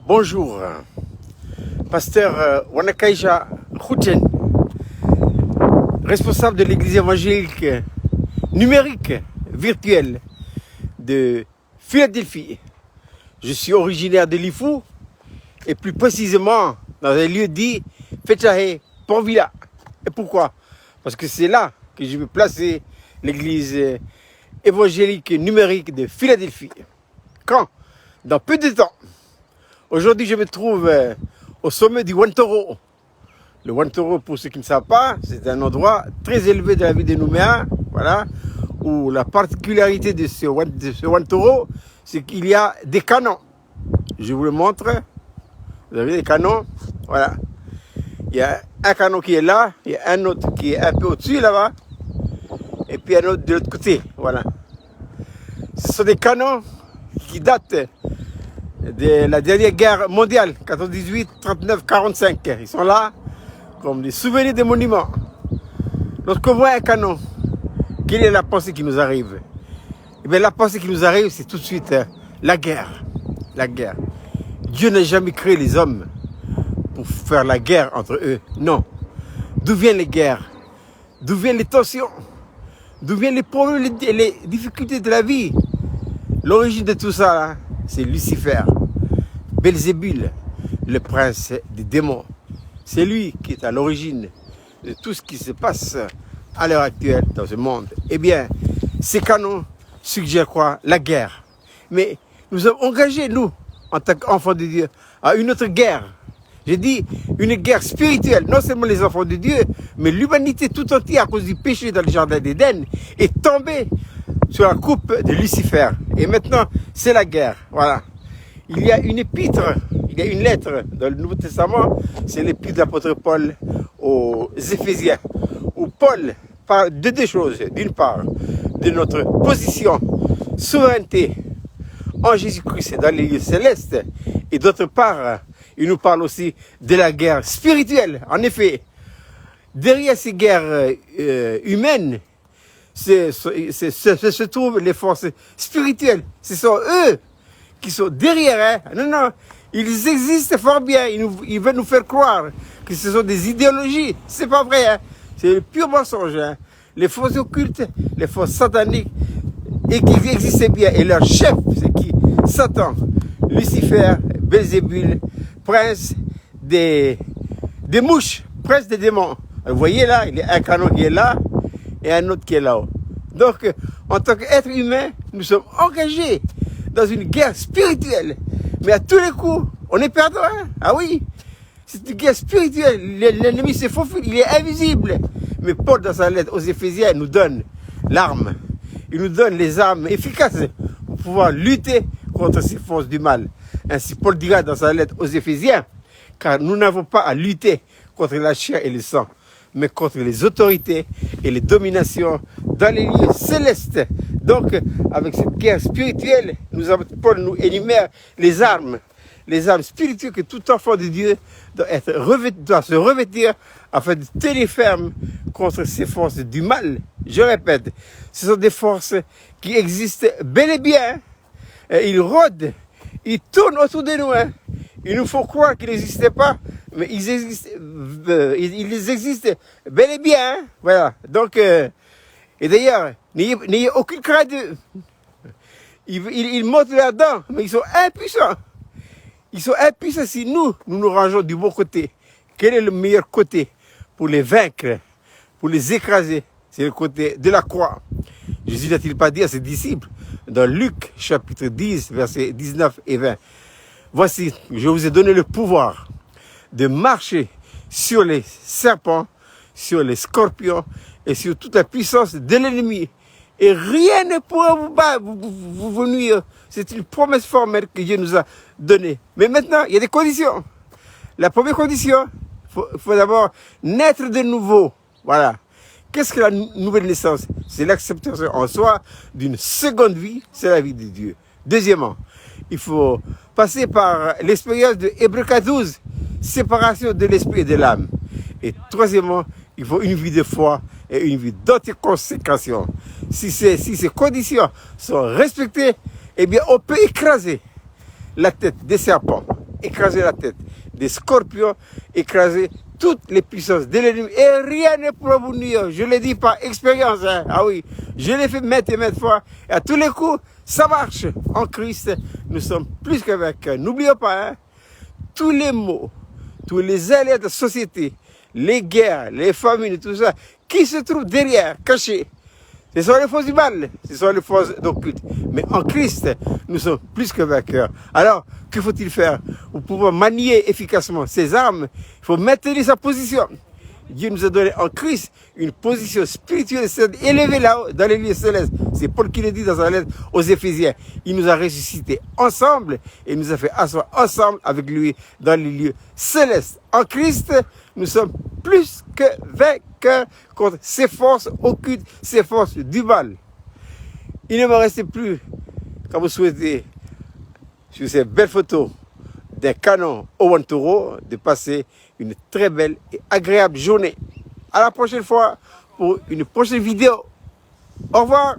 Bonjour, pasteur Wanakaisha Khouten, responsable de l'église évangélique numérique virtuelle de Philadelphie. Je suis originaire de Lifou et plus précisément dans un lieu dit Fetahe Pont-Villa. Et pourquoi? Parce que c'est là que je vais placer l'église évangélique numérique de Philadelphie. Quand? Dans peu de temps. Aujourd'hui, je me trouve au sommet du Wantoro. Le Wantoro, pour ceux qui ne savent pas, c'est un endroit très élevé de la ville de Nouméa, voilà, où la particularité de ce Wantoro, c'est qu'il y a des canons. Je vous le montre. Vous avez des canons, voilà. Il y a un canon qui est là, il y a un autre qui est un peu au-dessus là-bas, et puis un autre de l'autre côté, voilà. Ce sont des canons qui datent de la dernière guerre mondiale, 14-18, 39-45. Ils sont là comme des souvenirs des monuments. Lorsqu'on voit un canon, quelle est la pensée qui nous arrive? Eh bien, la pensée qui nous arrive, c'est tout de suite la guerre. La guerre. Dieu n'a jamais créé les hommes pour faire la guerre entre eux. Non. D'où viennent les guerres? D'où viennent les tensions? D'où viennent les problèmes, les difficultés de la vie? L'origine de tout ça, c'est Lucifer, Belzébul, le prince des démons. C'est lui qui est à l'origine de tout ce qui se passe à l'heure actuelle dans ce monde. Eh bien, ces canons suggèrent quoi? La guerre. Mais nous sommes engagés, nous, en tant qu'enfants de Dieu, à une autre guerre. J'ai dit une guerre spirituelle. Non seulement les enfants de Dieu, mais l'humanité tout entière, à cause du péché dans le jardin d'Éden, est tombée sur la coupe de Lucifer. Et maintenant, c'est la guerre. Voilà. Il y a une épître, il y a une lettre dans le Nouveau Testament, c'est l'épître de l'apôtre Paul aux Éphésiens, où Paul parle de deux choses. D'une part, de notre position, souveraineté en Jésus-Christ dans les lieux célestes, et d'autre part, il nous parle aussi de la guerre spirituelle. En effet, derrière ces guerres humaines, se trouvent les forces spirituelles. Ce sont eux qui sont derrière. Hein. Non, non, ils existent fort bien. Ils veulent nous faire croire que ce sont des idéologies. C'est pas vrai. Hein. C'est le pur mensonge. Hein. Les forces occultes, les forces sataniques, et qui existent bien. Et leur chef, c'est qui? Satan, Lucifer, Belzébul, prince des mouches, prince des démons. Vous voyez là, il y a un canon qui est là et un autre qui est là-haut. Donc, en tant qu'être humain, nous sommes engagés dans une guerre spirituelle. Mais à tous les coups, on est perdant. Hein? Ah oui, c'est une guerre spirituelle. L'ennemi se faufile, il est invisible. Mais Paul, dans sa lettre aux Éphésiens, nous donne l'arme. Il nous donne les armes efficaces pour pouvoir lutter contre ces forces du mal. Ainsi, Paul dira dans sa lettre aux Éphésiens, car nous n'avons pas à lutter contre la chair et le sang, mais contre les autorités et les dominations dans les lieux célestes. Donc, avec cette guerre spirituelle, Paul nous énumère les armes spirituelles que tout enfant de Dieu doit se revêtir afin de tenir ferme contre ces forces du mal. Je répète, ce sont des forces qui existent bel et bien. Ils rôdent, ils tournent autour de nous. Hein. Il nous faut croire qu'ils n'existaient pas, mais ils existent bel et bien. Hein. Voilà. Donc, et d'ailleurs, n'ayez aucune crainte d'eux. Ils montent là-dedans, mais ils sont impuissants. Ils sont impuissants si nous rangeons du bon côté. Quel est le meilleur côté pour les vaincre, pour les écraser? C'est le côté de la croix. Jésus n'a-t-il pas dit à ses disciples, dans Luc chapitre 10, versets 19 et 20, « Voici, je vous ai donné le pouvoir de marcher sur les serpents, sur les scorpions et sur toute la puissance de l'ennemi. Et rien ne pourra vous nuire. » C'est une promesse formelle que Dieu nous a donnée. Mais maintenant, il y a des conditions. La première condition, il faut d'abord naître de nouveau. Voilà. Qu'est-ce que la nouvelle naissance? C'est l'acceptation en soi d'une seconde vie, c'est la vie de Dieu. Deuxièmement, il faut passer par l'expérience de Hébreux 12, séparation de l'esprit et de l'âme. Et troisièmement, il faut une vie de foi et une vie d'autoconsécration. Si ces conditions sont respectées, eh bien, on peut écraser la tête des serpents écraser la tête des scorpions, écraser toutes les puissances de l'ennemi. Et rien ne pourra vous nuire. Je le dis par expérience. Hein. Ah oui, je l'ai fait maintes et maintes fois. Et à tous les coups, ça marche. En Christ, nous sommes plus que vainqueurs. N'oublions pas, hein, tous les maux, tous les aléas de la société, les guerres, les famines, tout ça, qui se trouvent derrière, cachés. Ce sont les forces du mal, ce sont les forces occultes. Mais en Christ, nous sommes plus que vainqueurs. Alors, que faut-il faire pour pouvoir manier efficacement ces armes? Il faut maintenir sa position. Dieu nous a donné en Christ une position spirituelle élevée là-haut, dans les lieux célestes. C'est Paul qui le dit dans sa lettre aux Éphésiens. Il nous a ressuscités ensemble et nous a fait asseoir ensemble avec lui dans les lieux célestes. En Christ, nous sommes plus que vainqueurs contre ces forces occultes, ces forces du mal. Il ne me reste plus qu'à vous souhaiter, sur ces belles photos d'un canon au Wanturo, de passer une très belle et agréable journée. À la prochaine fois pour une prochaine vidéo. Au revoir.